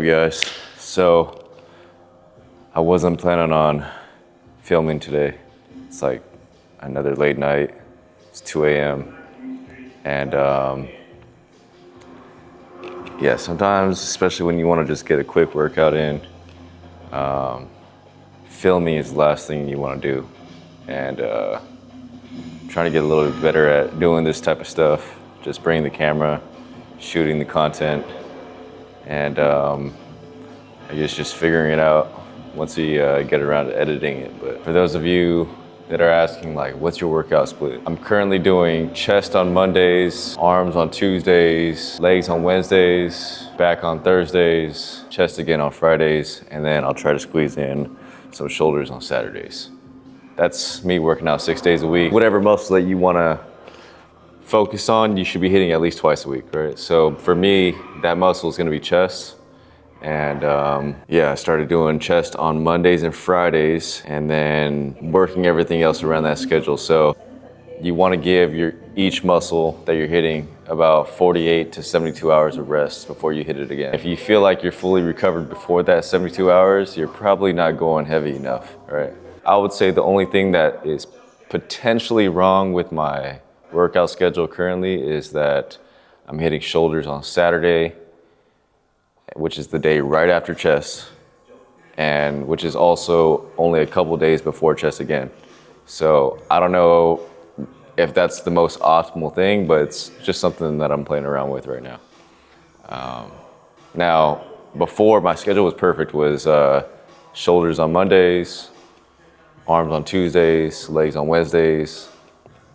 guys? So I wasn't planning on filming today. It's like another late night. It's 2 a.m. And yeah, sometimes, especially when you want to just get a quick workout in, filming is the last thing you want to do. And trying to get a little bit better at doing this type of stuff, just bringing the camera, shooting the content, and I guess just figuring it out once we get around to editing it. But for those of you that are asking, like, what's your workout split? I'm currently doing chest on Mondays, arms on Tuesdays, legs on Wednesdays, back on Thursdays, chest again on Fridays, and then I'll try to squeeze in some shoulders on Saturdays. That's me working out 6 days a week. Whatever muscle that you wanna focus on, you should be hitting at least twice a week, right? So for me, that muscle is gonna be chest. And yeah, I started doing chest on Mondays and Fridays, and then working everything else around that schedule. So you wanna give each muscle that you're hitting about 48 to 72 hours of rest before you hit it again. If you feel like you're fully recovered before that 72 hours, you're probably not going heavy enough, right? I would say the only thing that is potentially wrong with my workout schedule currently is that I'm hitting shoulders on Saturday, which is the day right after chest, and which is also only a couple days before chest again. So I don't know if that's the most optimal thing, but it's just something that I'm playing around with right now. Now, before my schedule was perfect was shoulders on Mondays, arms on Tuesdays, legs on Wednesdays,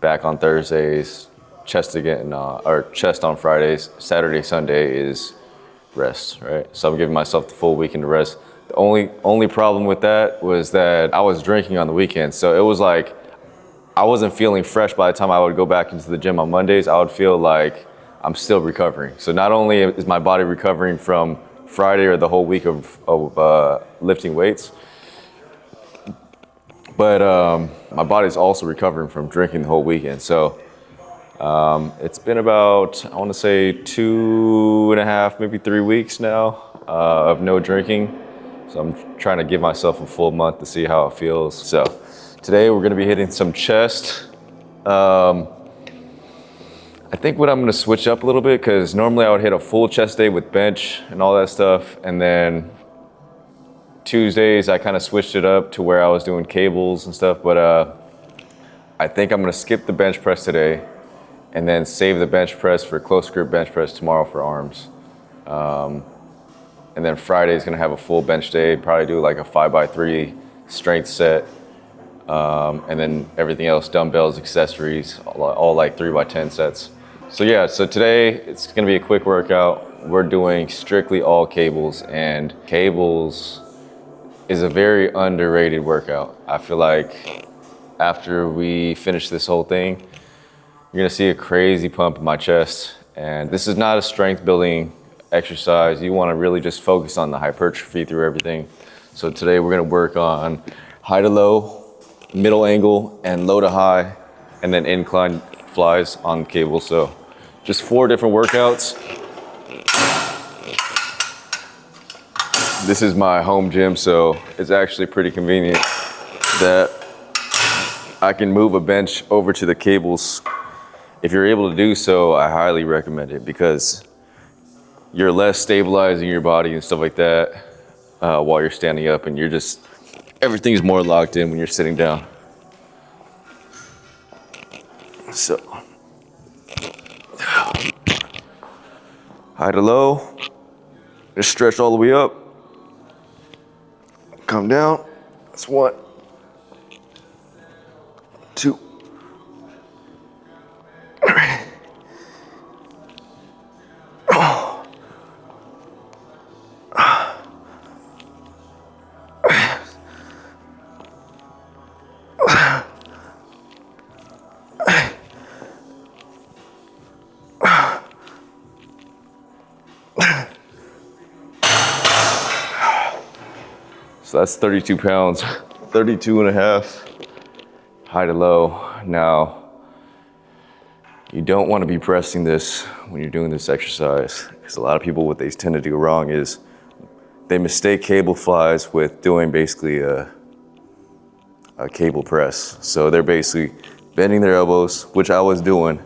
back on Thursdays, chest again, or chest on Fridays. Saturday, Sunday is rest, right? So I'm giving myself the full weekend to rest. The only problem with that was that I was drinking on the weekend. So it was like, I wasn't feeling fresh by the time I would go back into the gym on Mondays. I would feel like I'm still recovering. So not only is my body recovering from Friday or the whole week of lifting weights, but my body's also recovering from drinking the whole weekend. So it's been about, I want to say 2.5, maybe 3 weeks now of no drinking. So I'm trying to give myself a full month to see how it feels. So today we're going to be hitting some chest. I think what I'm going to switch up a little bit, because normally I would hit a full chest day with bench and all that stuff, and then Tuesdays I kind of switched it up to where I was doing cables and stuff, but I think I'm going to skip the bench press today and then save the bench press for close grip bench press tomorrow for arms. And then Friday is going to have a full bench day, probably do like a 5x3 strength set, and then everything else, dumbbells, accessories, all like 3x10 sets. So yeah, so today it's going to be a quick workout. We're doing strictly all cables, and cables is a very underrated workout. I feel like after we finish this whole thing, you're gonna see a crazy pump in my chest. And this is not a strength building exercise. You wanna really just focus on the hypertrophy through everything. So today we're gonna work on high to low, middle angle, and low to high, and then incline flies on cable. So just 4 different workouts. This is my home gym, so it's actually pretty convenient that I can move a bench over to the cables. If you're able to do so, I highly recommend it, because you're less stabilizing your body and stuff like that while you're standing up, and you're just, everything's more locked in when you're sitting down. So, high to low, just stretch all the way up. Come down. That's 1, 2, 3. So that's 32 pounds, 32 and a half, high to low. Now, you don't want to be pressing this when you're doing this exercise, because a lot of people, what they tend to do wrong is they mistake cable flies with doing basically a cable press. So they're basically bending their elbows, which I was doing,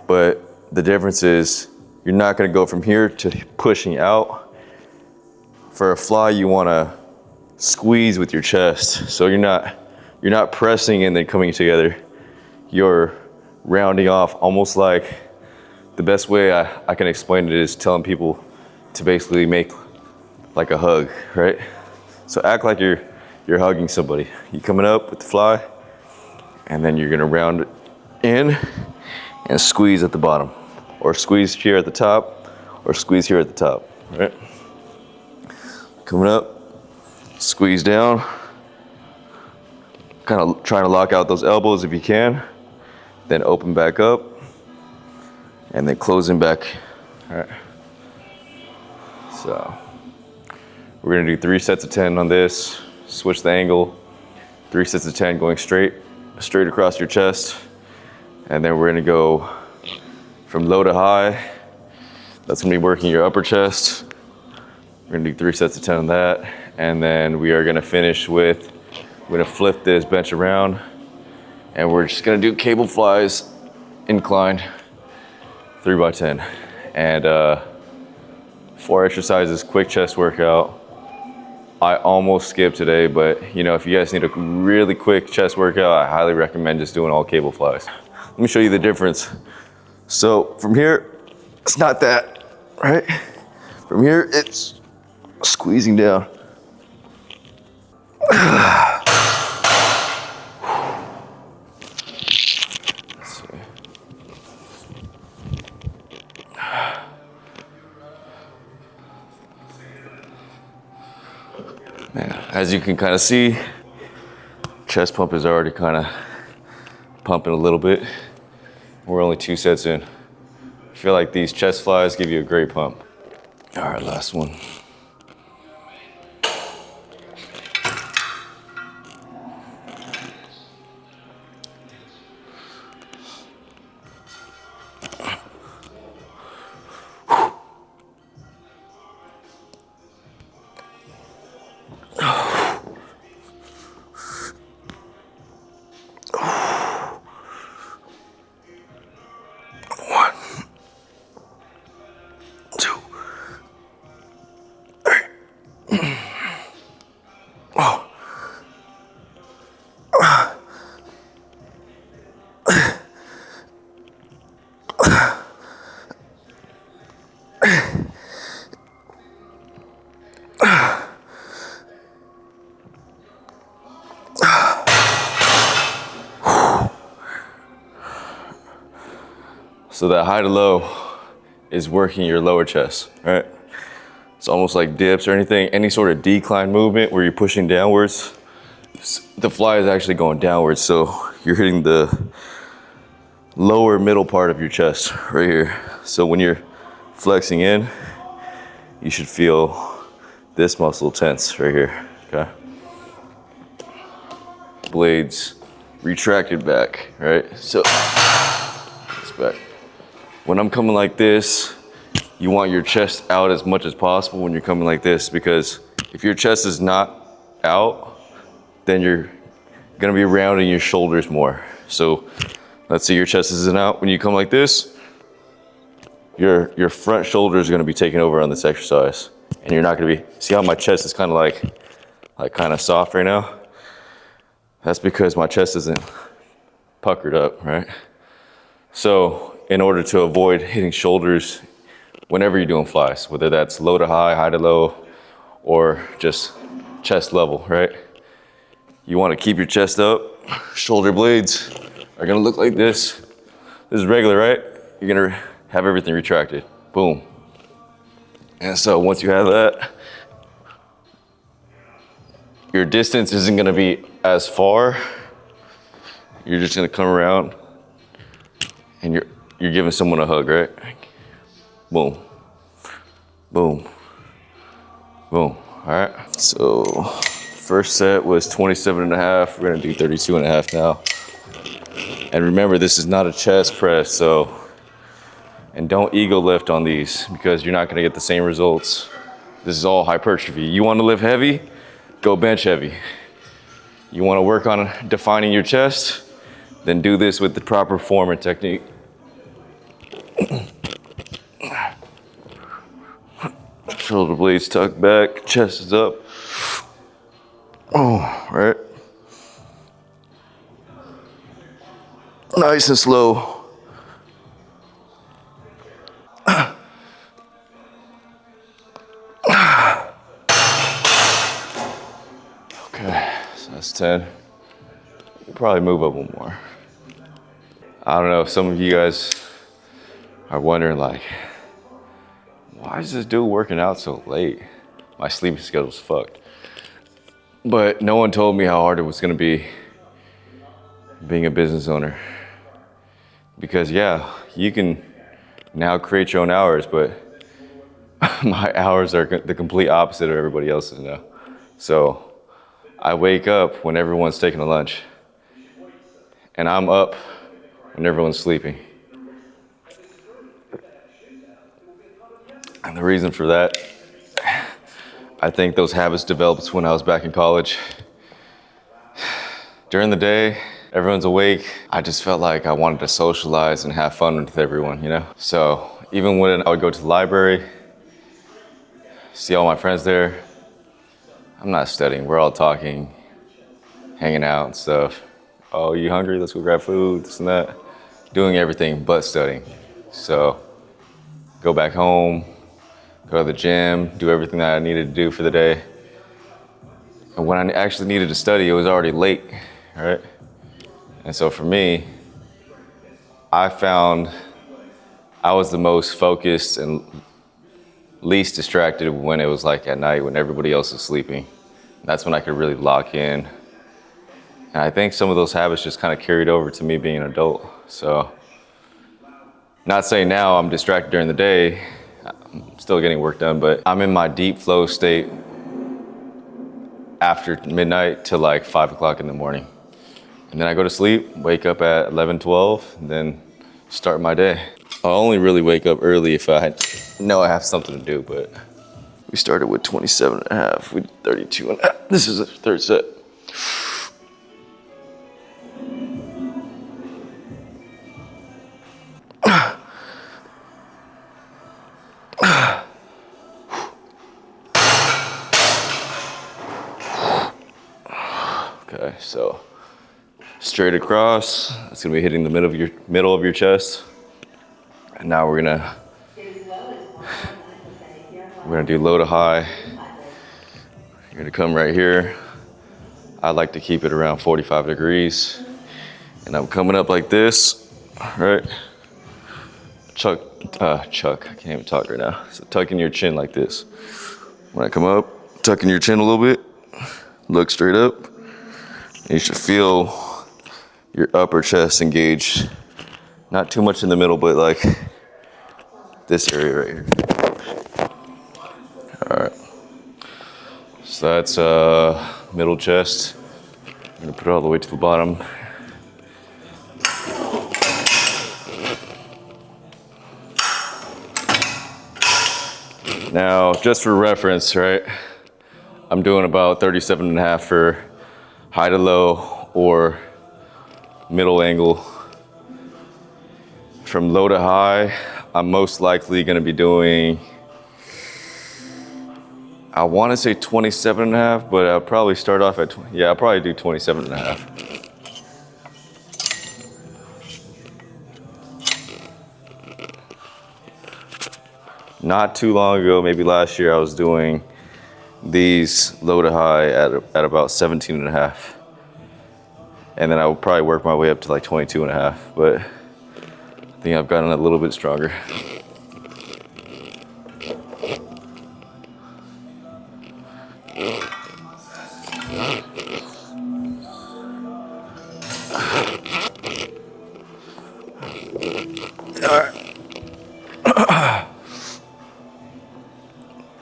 but the difference is you're not gonna go from here to pushing out. For a fly, you wanna squeeze with your chest. So you're not pressing and then coming together. You're rounding off, almost like, the best way I can explain it is telling people to basically make like a hug, right? So act like you're hugging somebody. You're coming up with the fly, and then you're gonna round it in and squeeze at the bottom, or squeeze here at the top, or squeeze here at the top, right? Coming up, squeeze down, kind of trying to lock out those elbows if you can, then open back up, and then closing back, all right? So we're gonna do 3 sets of 10 on this, switch the angle, 3 sets of 10 going straight across your chest, and then we're gonna go from low to high. That's gonna be working your upper chest. We're gonna do 3 sets of 10 on that, and then we are gonna finish with, we're gonna flip this bench around, and we're just gonna do cable flies, inclined, 3 by 10. And 4 exercises, quick chest workout. I almost skipped today, but you know, if you guys need a really quick chest workout, I highly recommend just doing all cable flies. Let me show you the difference. So from here, it's not that, right? From here, it's squeezing down. Man, as you can kind of see, chest pump is already kind of pumping a little bit. We're only 2 sets in. I feel like these chest flies give you a great pump. All right, last one. So that high to low is working your lower chest, right? It's almost like dips or anything, any sort of decline movement where you're pushing downwards, the fly is actually going downwards. So you're hitting the lower middle part of your chest right here. So when you're flexing in, you should feel this muscle tense right here, okay? Blades retracted back, right? So it's back. When I'm coming like this, you want your chest out as much as possible when you're coming like this, because if your chest is not out, then you're gonna be rounding your shoulders more. So let's say your chest isn't out. When you come like this, your front shoulder is gonna be taking over on this exercise, and you're not gonna be, see how my chest is kind of like kind of soft right now? That's because my chest isn't puckered up, right? So in order to avoid hitting shoulders whenever you're doing flies, whether that's low to high to low, or just chest level, right? You want to keep your chest up. Shoulder blades are gonna look like this. This is regular, right? You're gonna have everything retracted. Boom. And so once you have that, your distance isn't gonna be as far. You're just gonna come around and you're giving someone a hug, right? Boom, boom, boom. All right, so first set was 27 and a half. We're gonna do 32 and a half now. And remember, this is not a chest press, so, and don't ego lift on these because you're not gonna get the same results This is all hypertrophy. You want to lift heavy? Go bench heavy. You want to work on defining your chest? Then do this with the proper form and technique. Shoulder blades tucked back, chest is up. Oh, right. Nice and slow. Okay, so that's 10. We'll probably move up one more. I don't know, some of you guys are wondering like, why is this dude working out so late? My sleeping schedule's fucked. But no one told me how hard it was gonna be being a business owner. Because yeah, you can now create your own hours, but my hours are the complete opposite of everybody else's now. So I wake up when everyone's taking a lunch, and I'm up when everyone's sleeping. And the reason for that, I think those habits developed when I was back in college. During the day, everyone's awake. I just felt like I wanted to socialize and have fun with everyone, you know? So even when I would go to the library, see all my friends there, I'm not studying. We're all talking, hanging out and stuff. Oh, you hungry? Let's go grab food, this and that. Doing everything but studying. So go back home, go to the gym, do everything that I needed to do for the day. And when I actually needed to study, it was already late, right? And so for me, I found I was the most focused and least distracted when it was like at night when everybody else is sleeping. That's when I could really lock in. And I think some of those habits just kind of carried over to me being an adult. So, not saying now I'm distracted during the day, I'm still getting work done, but I'm in my deep flow state after midnight till like 5 o'clock in the morning. And then I go to sleep, wake up at 11, 12, and then start my day. I'll only really wake up early if I know I have something to do, but we started with 27 and a half, we did 32 and a half. This is the third set. Okay, so straight across, that's gonna be hitting the middle of your chest. And now we're gonna do low to high. You're gonna come right here. I like to keep it around 45 degrees. And I'm coming up like this, right? Chuck, I can't even talk right now. So tuck in your chin like this. When I come up, tuck in your chin a little bit, look straight up. You should feel your upper chest engaged. Not too much in the middle, but like this area right here. All right. So that's middle chest. I'm gonna put it all the way to the bottom. Now, just for reference, right? I'm doing about 37 and a half for high to low or middle angle. From low to high, I'm most likely gonna be doing, I wanna say 27 and a half, but I'll probably start off at, I'll probably do 27 and a half. Not too long ago, maybe last year, I was doing these low to high at about 17 and a half. And then I will probably work my way up to like 22 and a half, but I think I've gotten a little bit stronger. All right.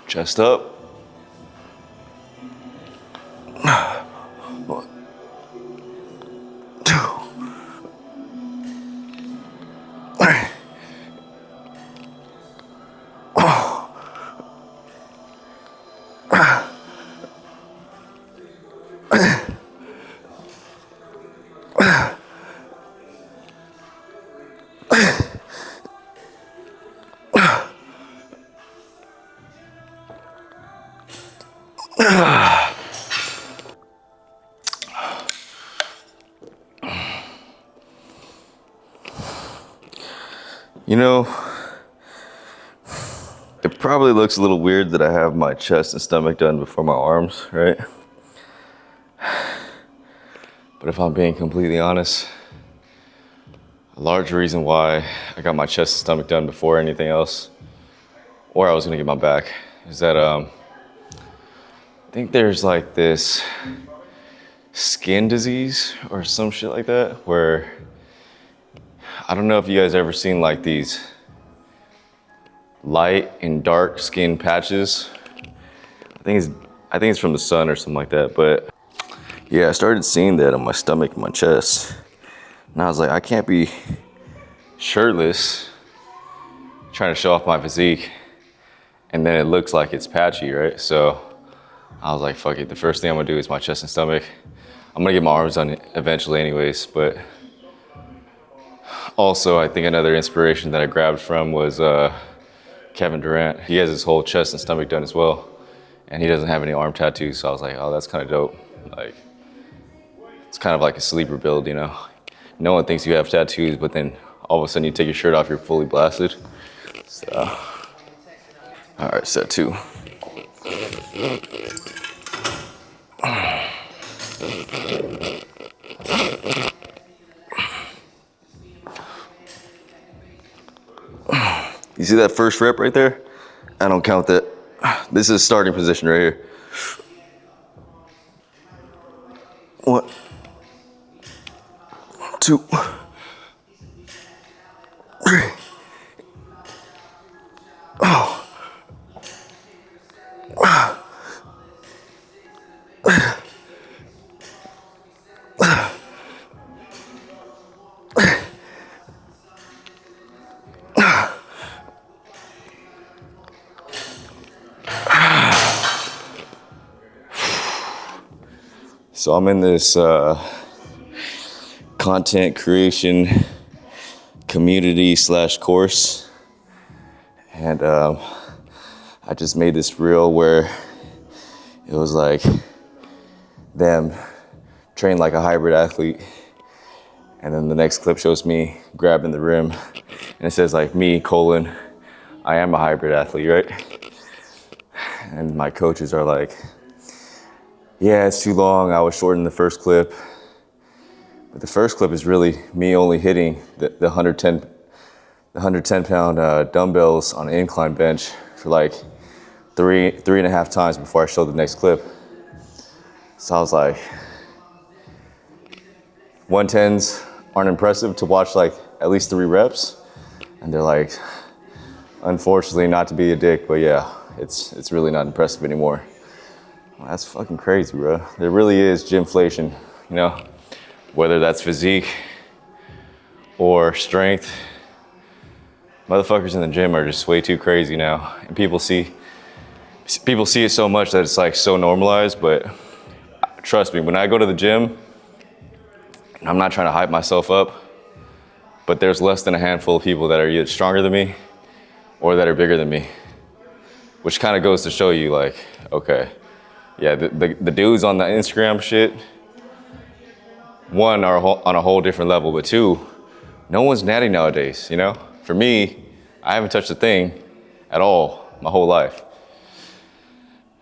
Chest up. 1, 2, 3. You know, it probably looks a little weird that I have my chest and stomach done before my arms, right? But if I'm being completely honest, a large reason why I got my chest and stomach done before anything else, or I was gonna get my back, is that I think there's like this skin disease or some shit like that, where I don't know if you guys ever seen like these light and dark skin patches. I think it's from the sun or something like that, but yeah, I started seeing that on my stomach and my chest. And I was like, I can't be shirtless trying to show off my physique and then it looks like it's patchy, right? So I was like, fuck it, the first thing I'm gonna do is my chest and stomach. I'm gonna get my arms done eventually anyways, but also I think another inspiration that I grabbed from was Kevin Durant. He has his whole chest and stomach done as well, and he doesn't have any arm tattoos, so I was like, oh, that's kind of dope. Like, it's kind of like a sleeper build, you know? No one thinks you have tattoos, but then all of a sudden you take your shirt off, you're fully blasted. So, all right, set 2. You see that first rep right there? I don't count that. This is starting position right here. 1, 2, 3. Oh. So I'm in this content creation community / course, and I just made this reel where it was like them train like a hybrid athlete, and then the next clip shows me grabbing the rim, and it says like me, I am a hybrid athlete, right? And my coaches are like, yeah, it's too long, I was shorting the first clip. But the first clip is really me only hitting the 110 pound dumbbells on an incline bench for like three and a half times before I showed the next clip. So I was like, 110s aren't impressive to watch like at least 3 reps. And they're like, unfortunately, not to be a dick, but yeah, it's really not impressive anymore. Well, that's fucking crazy, bro. There really is gymflation, you know? Whether that's physique or strength, motherfuckers in the gym are just way too crazy now. And people see it so much that it's like so normalized, but trust me, when I go to the gym, I'm not trying to hype myself up, but there's less than a handful of people that are either stronger than me or that are bigger than me, which kind of goes to show you like, okay, yeah, the dudes on the Instagram shit, 1, are on a whole different level, but 2, no one's natty nowadays, you know? For me, I haven't touched a thing at all my whole life.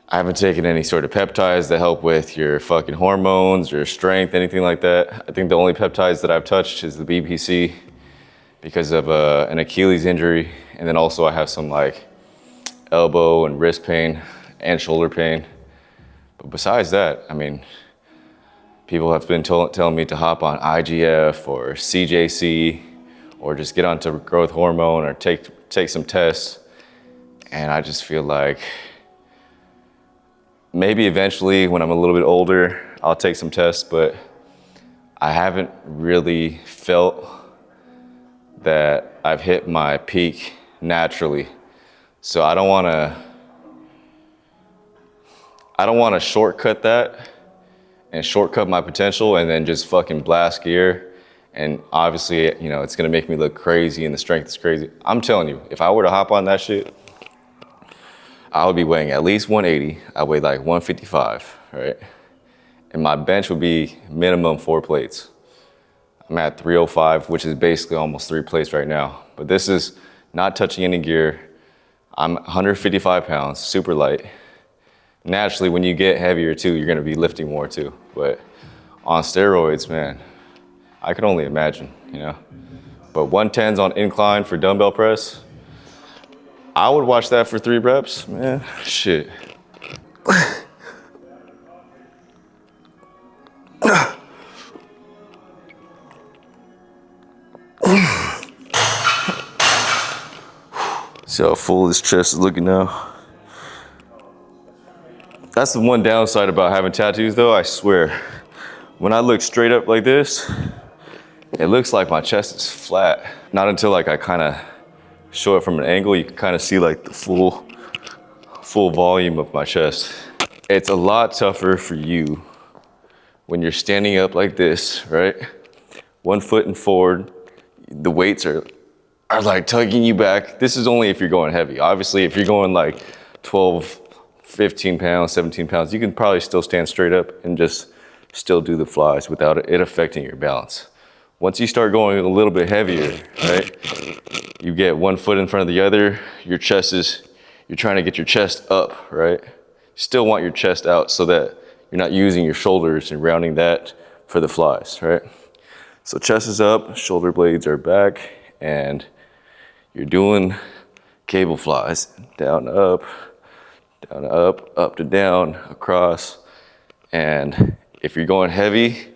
I haven't taken any sort of peptides that help with your fucking hormones or strength, anything like that. I think the only peptides that I've touched is the BPC because of an Achilles injury. And then also I have some like elbow and wrist pain and shoulder pain. But besides that, I mean, people have been telling me to hop on IGF or CJC or just get onto growth hormone or take some tests. And I just feel like maybe eventually when I'm a little bit older, I'll take some tests, but I haven't really felt that I've hit my peak naturally. So I don't wanna shortcut that and shortcut my potential and then just fucking blast gear. And obviously, you know, it's gonna make me look crazy and the strength is crazy. I'm telling you, if I were to hop on that shit, I would be weighing at least 180. I weigh like 155, right? And my bench would be minimum 4 plates. I'm at 305, which is basically almost 3 plates right now. But this is not touching any gear. I'm 155 pounds, super light. Naturally, when you get heavier too, you're gonna be lifting more too. But on steroids, man, I could only imagine, you know? But 110s on incline for dumbbell press, I would watch that for 3 reps, man, shit. See how full this chest is looking now? That's the one downside about having tattoos though, I swear. When I look straight up like this, it looks like my chest is flat. Not until like I kind of show it from an angle, you can kind of see like the full volume of my chest. It's a lot tougher for you when you're standing up like this, right? 1 foot and forward, the weights are like tugging you back. This is only if you're going heavy. Obviously, if you're going like 12, 15 pounds, 17 pounds, you can probably still stand straight up and just still do the flies without it affecting your balance. Once you start going a little bit heavier, right? You get 1 foot in front of the other, you're trying to get your chest up, right? Still want your chest out so that you're not using your shoulders and rounding that for the flies, right? So chest is up, shoulder blades are back, and you're doing cable flies, down to up, down to up to down, across. And if you're going heavy,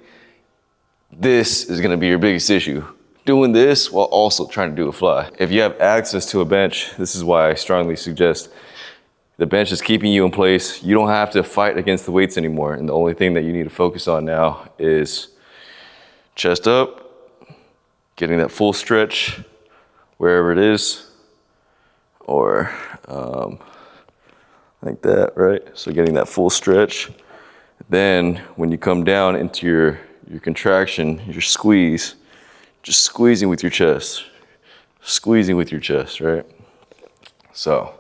this is gonna be your biggest issue. Doing this while also trying to do a fly. If you have access to a bench, this is why I strongly suggest the bench is keeping you in place. You don't have to fight against the weights anymore. And the only thing that you need to focus on now is chest up, getting that full stretch wherever it is, or like that, right? So getting that full stretch. Then when you come down into your contraction, your squeeze, just squeezing with your chest, right? So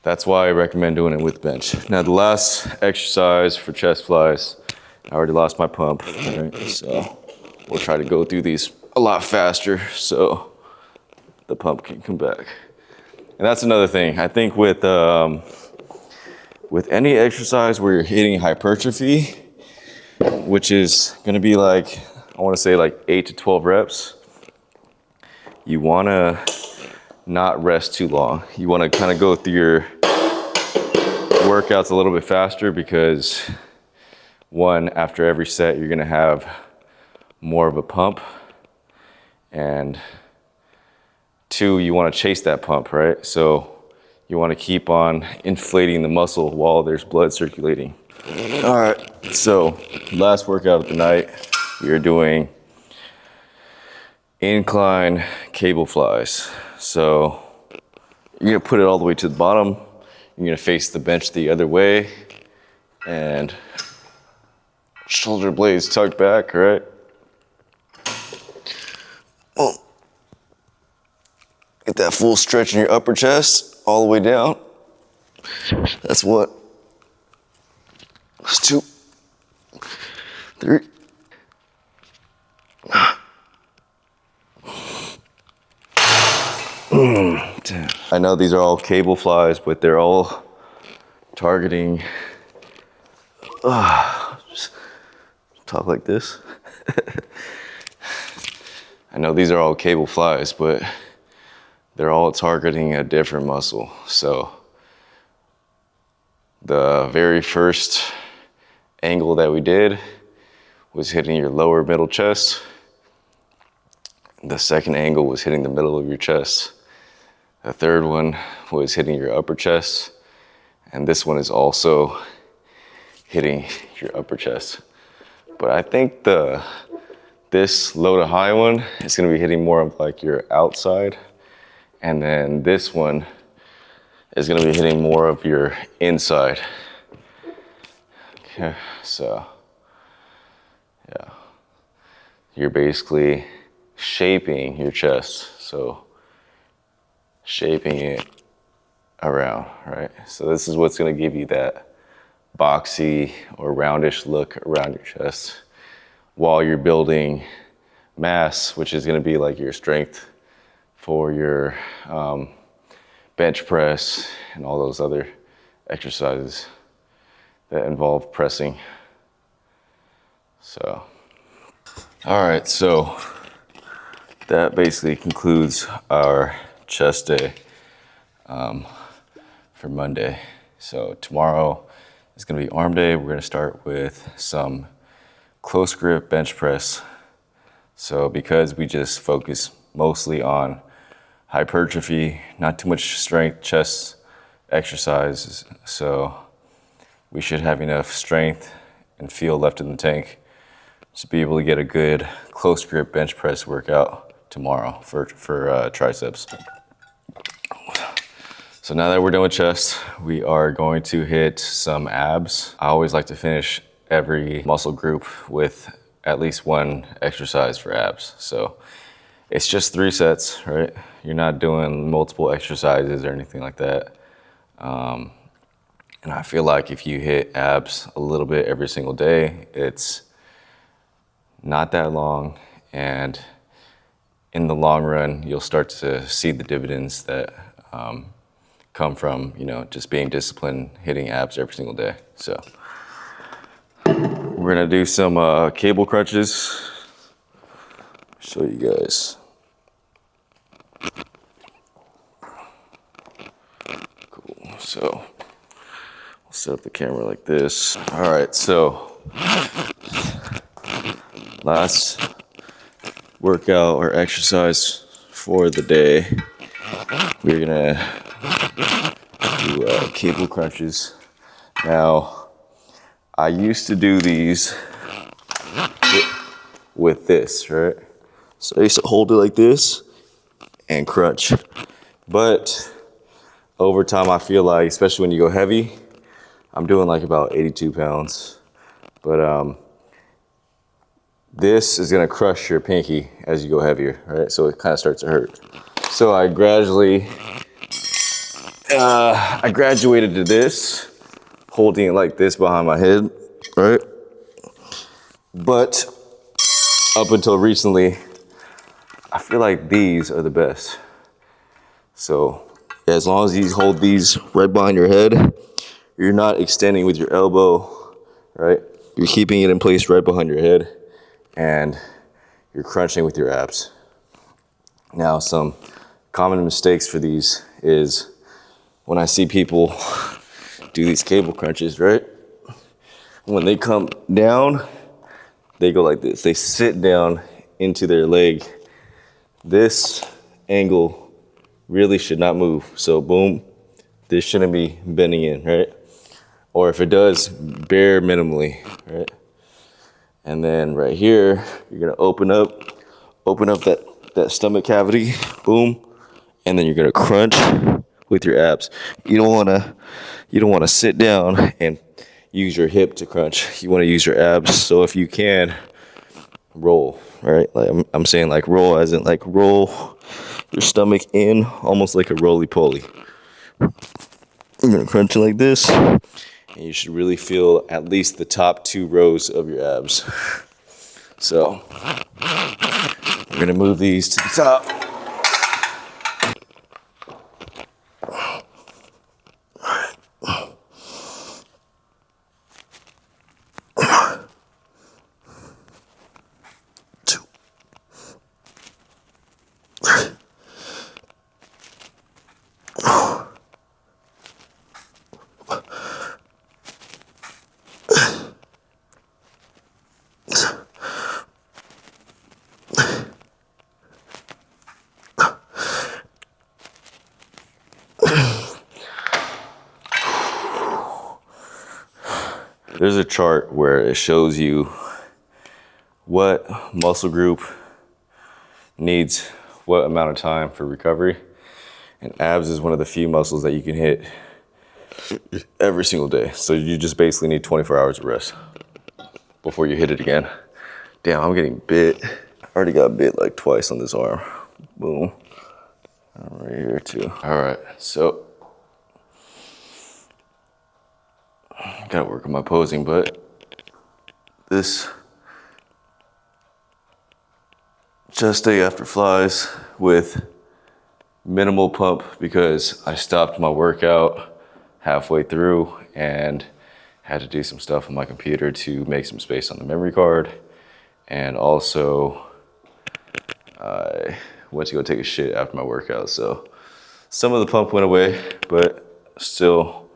that's why I recommend doing it with bench. Now the last exercise for chest flies, I already lost my pump, right? So we'll try to go through these a lot faster so the pump can come back. And that's another thing. I think with any exercise where you're hitting hypertrophy, which is gonna be like, I wanna say like 8 to 12 reps, you wanna not rest too long. You wanna kind of go through your workouts a little bit faster because one, after every set, you're gonna have more of a pump, and two, you wanna chase that pump, right? So you wanna keep on inflating the muscle while there's blood circulating. All right, so last workout of the night, you're doing incline cable flies. So you're gonna put it all the way to the bottom. You're gonna face the bench the other way, and shoulder blades tucked back, right? Oh. Get that full stretch in your upper chest, all the way down. That's what? That's 2, 3. I know these are all cable flies, but they're all targeting. Just talk like this. I know these are all cable flies, but they're all targeting a different muscle. So the very first angle that we did was hitting your lower middle chest. The second angle was hitting the middle of your chest. The third one was hitting your upper chest. And this one is also hitting your upper chest. But I think this low to high one is gonna be hitting more of like your outside. And then this one is gonna be hitting more of your inside. Okay, so yeah. You're basically shaping your chest. So shaping it around, right? So this is what's gonna give you that boxy or roundish look around your chest while you're building mass, which is gonna be like your strength for your bench press and all those other exercises that involve pressing. So, all right, so that basically concludes our chest day for Monday. So tomorrow is gonna be arm day. We're gonna start with some close grip bench press. So because we just focus mostly on hypertrophy, not too much strength chest exercises, so we should have enough strength and feel left in the tank to be able to get a good close grip bench press workout tomorrow for triceps. So now that we're done with chest, we are going to hit some abs. I always like to finish every muscle group with at least one exercise for abs. So it's just 3 sets, right? You're not doing multiple exercises or anything like that. And I feel like if you hit abs a little bit every single day, it's not that long, and in the long run, you'll start to see the dividends that come from, you know, just being disciplined, hitting abs every single day. So we're gonna do some cable crunches. Show you guys. Cool. So I'll set up the camera like this. All right. So last workout or exercise for the day, we're gonna do cable crunches. Now, I used to do these with this, right? So I used to hold it like this and crunch. But over time, I feel like, especially when you go heavy, I'm doing like about 82 pounds. But this is gonna crush your pinky as you go heavier, right? So it kind of starts to hurt. So I gradually, I graduated to this, holding it like this behind my head, right? But up until recently, I feel like these are the best. So as long as you hold these right behind your head, you're not extending with your elbow, right? You're keeping it in place right behind your head, and you're crunching with your abs. Now, some common mistakes for these is when I see people do these cable crunches, right? When they come down, they go like this. They sit down into their leg. This angle really should not move. So boom, this shouldn't be bending in, right? Or if it does, bare minimally, right? And then right here, you're gonna open up that stomach cavity, boom, and then you're gonna crunch with your abs. You don't wanna sit down and use your hip to crunch. You wanna use your abs. So if you can, roll, right? Like I'm saying, like roll as in like roll your stomach in, almost like a roly-poly. You're gonna crunch it like this, and you should really feel at least the top 2 rows of your abs. So we're gonna move these to the top. There's a chart where it shows you what muscle group needs what amount of time for recovery. And abs is one of the few muscles that you can hit every single day. So you just basically need 24 hours of rest before you hit it again. Damn, I'm getting bit. I already got bit like twice on this arm. Boom. Right here too. All right, so Gotta work on my posing, but this chest day after flies with minimal pump because I stopped my workout halfway through and had to do some stuff on my computer to make some space on the memory card. And also, I went to go take a shit after my workout, so some of the pump went away, but still,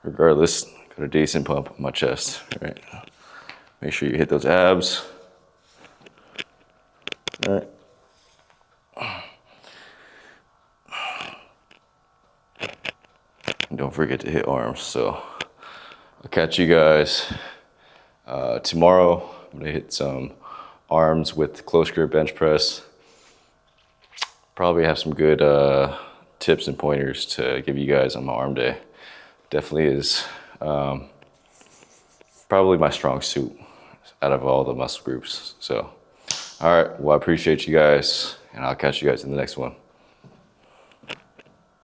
regardless, got a decent pump on my chest. All right, make sure you hit those abs. All right. And don't forget to hit arms. So I'll catch you guys tomorrow. I'm gonna hit some arms with close grip bench press. Probably have some good tips and pointers to give you guys on my arm day. Definitely is probably my strong suit out of all the muscle groups. So, all right, well, I appreciate you guys, and I'll catch you guys in the next one.